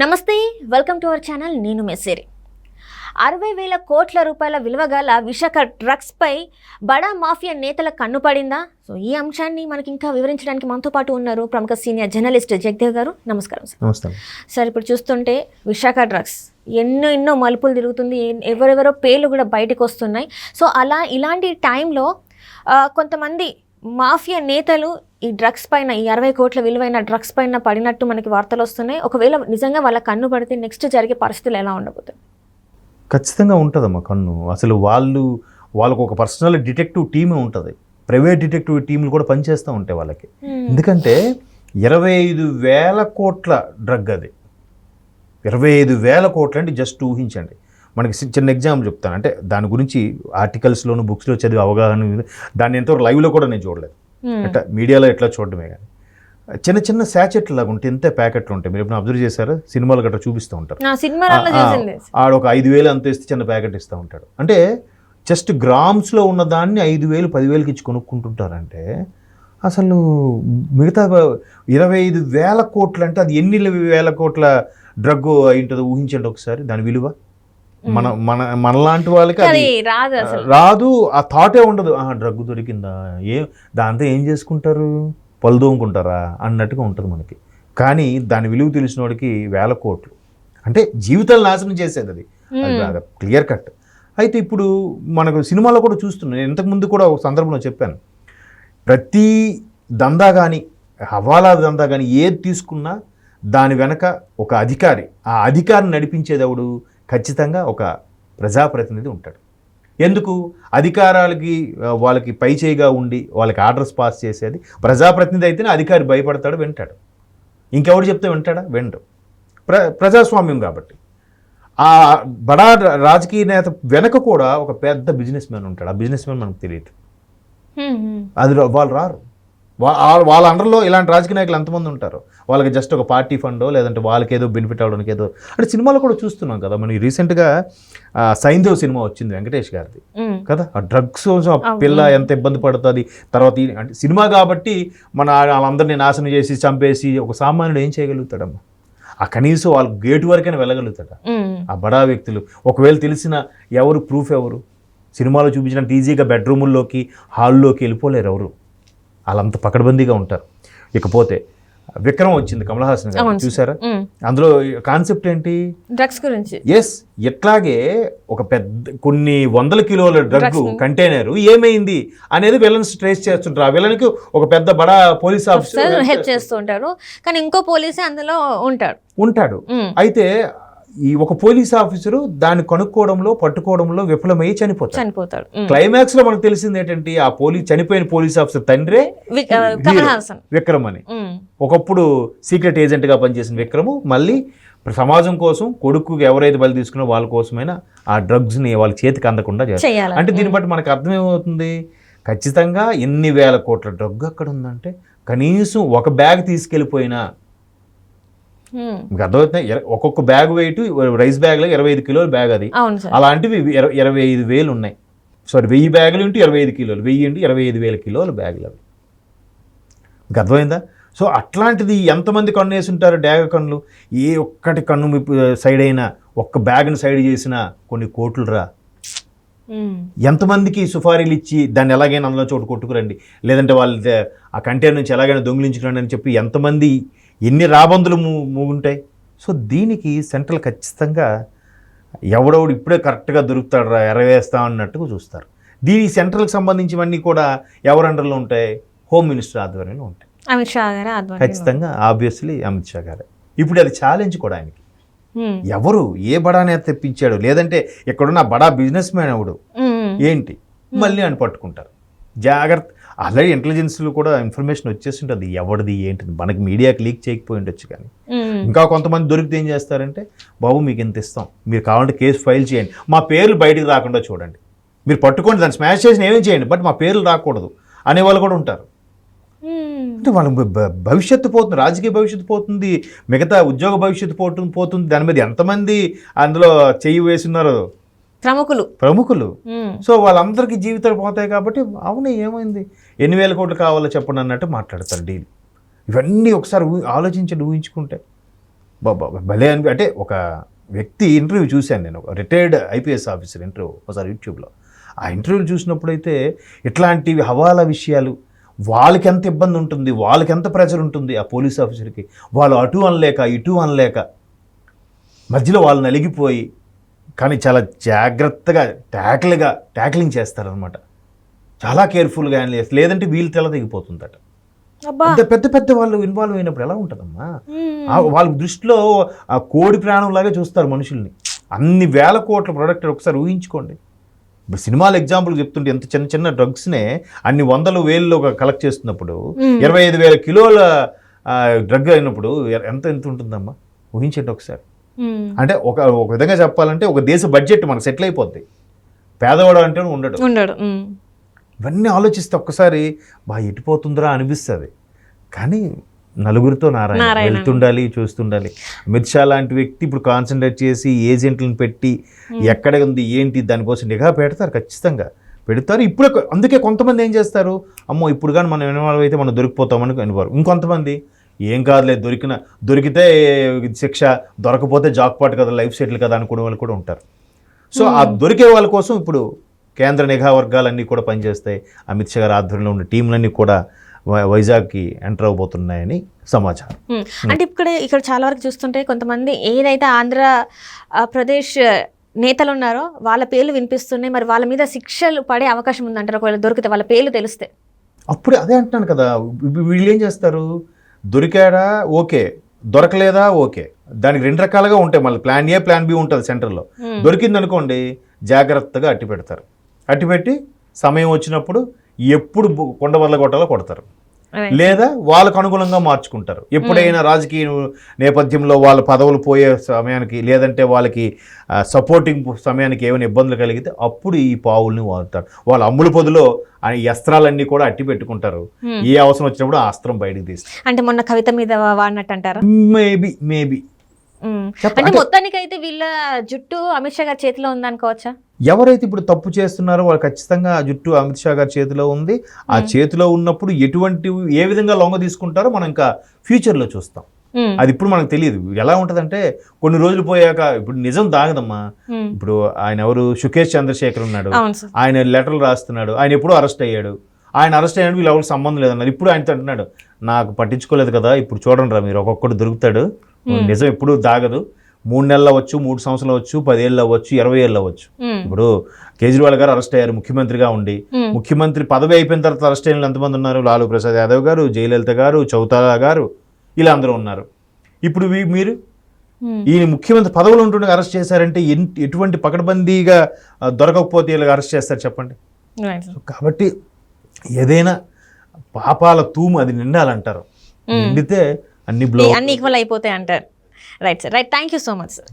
నమస్తే, welcome to our channel. నేను మెస్సేరి. 60,000 కోట్ల రూపాయల విలువగల విశాఖ డ్రగ్స్ పై బడా మాఫియా నేతల కన్ను పడిందా? సో ఈ అంశాన్ని మనకి ఇంకా వివరించడానికి మనతో పాటు ఉన్నారు ప్రముఖ సీనియర్ జర్నలిస్ట్ జగదేవ్ గారు. నమస్కారం సార్. నమస్కారం సార్. ఇప్పుడు చూస్తుంటే విశాఖ డ్రగ్స్ ఎన్నో మలుపులు తిరుగుతుంది, ఎవరెవరో పేర్లు కూడా బయటకు వస్తున్నాయి. సో ఇలాంటి టైంలో కొంతమంది మాఫియా నేతలు ఈ డ్రగ్స్ పైన, ఈ 60 కోట్ల విలువైన డ్రగ్స్ పైన పడినట్టు మనకి వార్తలు వస్తున్నాయి. ఒకవేళ నిజంగా వాళ్ళ కన్ను పడితే నెక్స్ట్ జరిగే పరిస్థితులు ఎలా ఉండబోతుంది? ఖచ్చితంగా ఉంటుందమ్మా కన్ను. అసలు వాళ్ళకు ఒక పర్సనల్ డిటెక్టివ్ టీమే ఉంటుంది, ప్రైవేట్ డిటెక్టివ్ టీంలు కూడా పనిచేస్తూ ఉంటాయి వాళ్ళకి. ఎందుకంటే 25,000 కోట్ల డ్రగ్ అది. 25,000 కోట్లు అంటే జస్ట్ ఊహించండి. మనకి చిన్న ఎగ్జాంపుల్ చెప్తాను, అంటే దాని గురించి ఆర్టికల్స్లోను బుక్స్లో చదివి అవగాహన, దాన్ని ఎంతవరకు లైవ్లో కూడా నేను చూడలేదు, అంటే మీడియాలో ఎట్లా చూడడమే. కానీ చిన్న చిన్న శాచెట్లు లాగా ఉంటాయి, ఇంతే ప్యాకెట్లు ఉంటాయి. మీరు ఎప్పుడు అబ్జర్వ్ చేశారా? సినిమాలు గట్రా చూపిస్తూ ఉంటారు. ఆడ ఒక 5,000 అంత ఇస్తే చిన్న ప్యాకెట్ ఇస్తూ ఉంటాడు. అంటే జస్ట్ గ్రామ్స్లో ఉన్న దాన్ని 5,000 10,000కి ఇచ్చి కొనుక్కుంటుంటారంటే అసలు మిగతా 25,000 కోట్లు అంటే అది ఎన్ని వేల కోట్ల డ్రగ్ అయింటుందో ఊహించండి ఒకసారి దాని విలువ. మనలాంటి వాళ్ళకి అది రాదు, ఆ థాటే ఉండదు. డ్రగ్ దొరికిందా, దాంతో ఏం చేసుకుంటారు, పళ్ళు దోముకుంటారా అన్నట్టుగా ఉంటుంది మనకి. కానీ దాని విలువ తెలిసిన వాడికి 1,000 కోట్లు అంటే జీవితాలు నాశనం చేసేది అది క్లియర్ కట్. అయితే ఇప్పుడు మనకు సినిమాలో కూడా చూస్తున్నాను, నేను ఇంతకుముందు కూడా ఒక సందర్భంలో చెప్పాను, ప్రతి దందా కానీ హవాలా దందా కానీ ఏది తీసుకున్నా దాని వెనక ఒక అధికారి, ఆ అధికారిని నడిపించేది ఎవడు? ఖచ్చితంగా ఒక ప్రజాప్రతినిధి ఉంటాడు. ఎందుకు? అధికారాలకి వాళ్ళకి పై చేయిగా ఉండి వాళ్ళకి ఆర్డర్స్ పాస్ చేసేది ప్రజాప్రతినిధి అయితేనే అధికారి భయపడతాడు, వింటాడు. ఇంకెవడు చెప్తే వింటాడా? వినడు. ప్రజాస్వామ్యం కాబట్టి. ఆ బడా రాజకీయ నేత వెనక కూడా ఒక పెద్ద బిజినెస్ మ్యాన్ ఉంటాడు. ఆ బిజినెస్ మ్యాన్ మనకు తెలియదు, అది వాళ్ళు రారు. వాళ్ళ అండర్లో ఇలాంటి రాజకీయ నాయకులు ఎంతమంది ఉంటారు? వాళ్ళకి జస్ట్ ఒక పార్టీ ఫండో లేదంటే వాళ్ళకి ఏదో బెనిఫిట్ అవ్వడానికి ఏదో, అంటే సినిమాలో కూడా చూస్తున్నాం కదా. మనకి రీసెంట్గా సైంధవ్ సినిమా వచ్చింది వెంకటేష్ గారిది కదా. ఆ డ్రగ్స్ పిల్ల ఎంత ఇబ్బంది పడుతుంది. తర్వాత అంటే సినిమా కాబట్టి వాళ్ళందరినీ నాశనం చేసి చంపేసి ఒక సామాన్యుడు ఏం చేయగలుగుతాడమ్మా? ఆ కనీసం వాళ్ళ గేటు వరకైనా వెళ్ళగలుగుతాడా? ఆ బడా వ్యక్తులు ఒకవేళ తెలిసిన ఎవరు ప్రూఫ్ ఎవరు? సినిమాలో చూపించినట్టు ఈజీగా బెడ్రూముల్లోకి హాల్లోకి వెళ్ళిపోలేరు ఎవరు, వాళ్ళంత పకడ్బందీగా ఉంటారు. ఇకపోతే విక్రమ్ వచ్చింది కమల్ హాసన్ గారు, చూసారా? అందులో కాన్సెప్ట్ ఏంటి? డ్రగ్స్ గురించి. ఎస్, ఎట్లాగే ఒక పెద్ద కొన్ని వందల కిలోల డ్రగ్ కంటైనర్ ఏమైంది అనేది విలన్స్ ట్రేస్ చేస్తుంటారు. ఆ విలన్కి ఒక పెద్ద బడా పోలీస్ ఆఫీసర్ హెల్ప్ చేస్తూ ఉంటారు, కానీ ఇంకో పోలీస్ అందులో ఉంటాడు. అయితే ఈ ఒక పోలీస్ ఆఫీసరు దాన్ని కనుక్కోవడంలో పట్టుకోవడంలో విఫలమయ్యి చనిపోతాడు. క్లైమాక్స్ లో మనకు తెలిసింది ఏంటంటే ఆ చనిపోయిన పోలీస్ ఆఫీసర్ తండ్రే విక్రమ్ అని. ఒకప్పుడు సీక్రెట్ ఏజెంట్ గా పనిచేసిన విక్రమ్ మళ్ళీ సమాజం కోసం కొడుకు ఎవరైతే బలి తీసుకున్నా వాళ్ళ కోసమైనా ఆ డ్రగ్స్ ని వాళ్ళ చేతికి అందకుండా చేయాలి. అంటే దీన్ని బట్టి మనకు అర్థమేమవుతుంది, ఖచ్చితంగా ఎన్ని వేల కోట్ల డ్రగ్ అక్కడ ఉందంటే కనీసం ఒక బ్యాగ్ తీసుకెళ్ళిపోయినా మీకు అర్థమవుతున్నాయి. ఒక్కొక్క బ్యాగ్ వెయిట్ రైస్ బ్యాగ్లో 25 కిలోల బ్యాగ్ అది. అలాంటివి 25,000 ఉన్నాయి. సారీ, 1000 బ్యాగులు ఇంటూ 25 కిలోలు, 1000 ఇంటూ 25,000 కిలోల బ్యాగులు అవి. మీకు అర్థమైందా? సో అట్లాంటిది ఎంతమంది కన్ను వేసి ఉంటారు? డ్యాగ కన్నులు. ఏ ఒక్కటి కన్ను సైడ్ అయినా, ఒక్క బ్యాగ్ని సైడ్ చేసినా కొన్ని కోట్లు రా. ఎంతమందికి సుఫారీలు ఇచ్చి దాన్ని ఎలాగైనా అందులో చోటు కొట్టుకురండి, లేదంటే వాళ్ళ ఆ కంటైనర్ నుంచి ఎలాగైనా దొంగిలించుకురండి అని చెప్పి ఎంతమంది ఎన్ని రాబందులు మూగుంటాయి. సో దీనికి సెంట్రల్ ఖచ్చితంగా ఎవడెవడు ఇప్పుడే కరెక్ట్గా దొరుకుతాడు రా ఎరవేస్తా అన్నట్టుగా చూస్తారు. దీనికి సెంట్రల్కి సంబంధించినవన్నీ కూడా ఎవరి అండర్లో ఉంటాయి? హోమ్ మినిస్టర్ ఆధ్వర్యంలో ఉంటాయి. అమిత్ షా గారు ఖచ్చితంగా, ఆబ్వియస్లీ అమిత్ షా గారే. ఇప్పుడు అది ఛాలెంజ్ కూడా ఆయనకి. ఎవరు ఏ బడా నేత తెప్పించాడు, లేదంటే ఎక్కడున్న బడా బిజినెస్ మ్యాన్ ఎవడు ఏంటి, మళ్ళీ అని పట్టుకుంటారు. జాగ్రత్త. ఆల్రెడీ ఇంటెలిజెన్స్లో కూడా ఇన్ఫర్మేషన్ వచ్చేస్తుంటుంది ఎవరిది ఏంటి, మనకి మీడియాకి లీక్ చేయకపోయి ఉండొచ్చు. కానీ ఇంకా కొంతమంది దొరికితే ఏం చేస్తారంటే, బాబు మీకు ఎంత ఇస్తాం, మీరు కావాలంటే కేసు ఫైల్ చేయండి, మా పేర్లు బయటకు రాకుండా చూడండి, మీరు పట్టుకోండి, దాన్ని స్మాష్ చేసి ఏమేమి చేయండి, బట్ మా పేర్లు రాకూడదు అనేవాళ్ళు కూడా ఉంటారు. అంటే వాళ్ళ భవిష్యత్తు పోతుంది, రాజకీయ భవిష్యత్తు పోతుంది, మిగతా ఉద్యోగ భవిష్యత్తు పోతుంది. దాని మీద ఎంతమంది అందులో చెయ్యి వేసున్నారో ప్రముఖులు. సో వాళ్ళందరికీ జీవితాలు పోతాయి కాబట్టి అవును ఏమైంది, 8,000 కోట్లు కావాలో చెప్పండి అన్నట్టు మాట్లాడతారు డీల్. ఇవన్నీ ఒకసారి ఆలోచించండి, ఊహించుకుంటే భలే అంటే ఒక వ్యక్తి ఇంటర్వ్యూ చూశాను నేను, ఒక రిటైర్డ్ ఐపీఎస్ ఆఫీసర్ ఇంటర్వ్యూ ఒకసారి యూట్యూబ్లో. ఆ ఇంటర్వ్యూలు చూసినప్పుడైతే ఇట్లాంటివి హవాలా విషయాలు, వాళ్ళకి ఎంత ఇబ్బంది ఉంటుంది, వాళ్ళకి ఎంత ప్రెజర్ ఉంటుంది ఆ పోలీస్ ఆఫీసర్కి, వాళ్ళు అటు అనలేక ఇటు అనలేక మధ్యలో వాళ్ళు నలిగిపోయి, కానీ చాలా జాగ్రత్తగా ట్యాక్లింగ్ చేస్తారనమాట. చాలా కేర్ఫుల్గా హ్యాండిల్ చేస్తారు, లేదంటే వీళ్ళు తెల్ల దిగిపోతుందట. అంత పెద్ద పెద్ద వాళ్ళు ఇన్వాల్వ్ అయినప్పుడు ఎలా ఉంటుందమ్మా? వాళ్ళ దృష్టిలో ఆ కోడి ప్రాణంలాగా చూస్తారు మనుషుల్ని. అన్ని వేల కోట్ల ప్రొడక్ట్ ఒకసారి ఊహించుకోండి. ఇప్పుడు సినిమాలు ఎగ్జాంపుల్ చెప్తుంటే ఎంత చిన్న చిన్న డ్రగ్స్నే అన్ని వందల వేల్లో కలెక్ట్ చేస్తున్నప్పుడు 25,000 కిలోల డ్రగ్ అయినప్పుడు ఎంత ఉంటుందమ్మా ఊహించండి ఒకసారి. అంటే ఒక విధంగా చెప్పాలంటే ఒక దేశ బడ్జెట్ మనకు సెటిల్ అయిపోద్ది. పేదవాడు అంటే ఉండడు. ఇవన్నీ ఆలోచిస్తే ఒక్కసారి ఎటుపోతుందిరా అనిపిస్తుంది. కానీ నలుగురితో నారాయణ వెళ్తుండాలి, చూస్తుండాలి. అమిత్ షా లాంటి వ్యక్తి ఇప్పుడు కాన్సన్ట్రేట్ చేసి ఏజెంట్లను పెట్టి ఎక్కడ ఉంది ఏంటి దానికోసం నిఘా పెడతారు, ఖచ్చితంగా పెడతారు. ఇప్పుడు అందుకే కొంతమంది ఏం చేస్తారు, అమ్మో ఇప్పుడు కానీ మనం ఇన్వాల్వ్ అయితే మనం దొరికిపోతామని అనుకోరు. ఇంకొంతమంది ఏం కాదులే, దొరికితే శిక్ష, దొరకపోతే జాక్పాట్ కదా, లైఫ్ సెటిల్ కదా అనుకునే వాళ్ళు కూడా ఉంటారు. సో ఆ దొరికే వాళ్ళ కోసం ఇప్పుడు కేంద్ర నిఘా వర్గాలన్నీ కూడా పనిచేస్తాయి. అమిత్ షా గారి ఆధ్వర్యంలో ఉన్న టీంలన్నీ కూడా వైజాగ్కి ఎంటర్ అవబోతున్నాయని సమాచారం. అంటే ఇక్కడ చాలా వరకు చూస్తుంటే కొంతమంది ఏదైతే ఆంధ్రప్రదేశ్ నేతలు ఉన్నారో వాళ్ళ పేర్లు వినిపిస్తున్నాయి. మరి వాళ్ళ మీద శిక్షలు పడే అవకాశం ఉందంటారు ఒకవేళ దొరికితే, వాళ్ళ పేర్లు తెలిస్తే? అప్పుడే అదే అంటున్నాను కదా, వీళ్ళు ఏం చేస్తారు, దొరికాడా ఓకే, దొరకలేదా ఓకే, దానికి 2 రకాలుగా ఉంటాయి. మళ్ళీ ప్లాన్ ఏ ప్లాన్ బి ఉంటుంది సెంటర్లో. దొరికింది అనుకోండి జాగ్రత్తగా అట్టి పెడతారు. అట్టిపెట్టి సమయం వచ్చినప్పుడు ఎప్పుడు కొండ వదల కొట్టాలో కొడతారు, లేదా వాళ్ళకు అనుగుణంగా మార్చుకుంటారు. ఎప్పుడైనా రాజకీయ నేపథ్యంలో వాళ్ళ పదవులు పోయే సమయానికి, లేదంటే వాళ్ళకి సపోర్టింగ్ సమయానికి ఏమైనా ఇబ్బందులు కలిగితే అప్పుడు ఈ పావుల్ని వాడతారు. వాళ్ళ అమ్ముల పొదిలో ఈ అస్త్రాలన్నీ కూడా అట్టి పెట్టుకుంటారు. ఏ అవసరం వచ్చినప్పుడు ఆ అస్త్రం బయటకు తీస్తారు. అంటే మొన్న కవిత మీద వాడినట్టు అంటారా? మేబీ అంటే మొత్తానికైతే వీళ్ళ జుట్టు అమిత్ షా గారి చేతిలో ఉందనుకోవచ్చా? ఎవరైతే ఇప్పుడు తప్పు చేస్తున్నారో వాళ్ళు ఖచ్చితంగా ఆ జుట్టు అమిత్ షా గారి చేతిలో ఉంది. ఆ చేతిలో ఉన్నప్పుడు ఏ విధంగా లొంగ తీసుకుంటారో మనం ఇంకా ఫ్యూచర్లో చూస్తాం. అది ఇప్పుడు మనకు తెలియదు ఎలా ఉంటుందంటే, కొన్ని రోజులు పోయాక ఇప్పుడు నిజం దాగదమ్మా. ఇప్పుడు ఆయన ఎవరు, సుకేష్ చంద్రశేఖర్ ఉన్నాడు, ఆయన లెటర్లు రాస్తున్నాడు, ఆయన ఎప్పుడూ అరెస్ట్ అయ్యాడు. ఆయన అరెస్ట్ అయ్యాడు, వీళ్ళు ఎవరికి సంబంధం లేదన్నారు. ఇప్పుడు ఆయనతో అంటున్నాడు, నాకు పట్టించుకోలేదు కదా, ఇప్పుడు చూడండి రా మీరు, ఒక్కొక్కడు దొరుకుతాడు, నిజం ఎప్పుడు దాగదు. 3 నెలలు అవ్వచ్చు, 3 సంవత్సరాలు అవ్వచ్చు, 10 ఏళ్ళు అవ్వచ్చు, 20 ఏళ్ళు అవ్వచ్చు. ఇప్పుడు కేజ్రీవాల్ గారు అరెస్ట్ అయ్యారు ముఖ్యమంత్రిగా ఉండి. ముఖ్యమంత్రి పదవి అయిపోయిన తర్వాత అరెస్ట్ అయిన ఎంతమంది ఉన్నారు? లాలూ ప్రసాద్ యాదవ్ గారు, జయలలిత గారు, చౌతాలా గారు, ఇలా అందరూ ఉన్నారు. ఇప్పుడు మీరు ఈయన ముఖ్యమంత్రి పదవులు ఉంటుండగా అరెస్ట్ చేశారంటే ఎటువంటి పకడ్బందీగా దొరకకపోతే వీళ్ళకి అరెస్ట్ చేస్తారు చెప్పండి. కాబట్టి ఏదైనా పాపాల తూము అది నిండాలంటారు, నిండితే అన్ని ఈక్వల్ అయిపోతాయి అంటారు. Right sir, right. Thank you so much sir.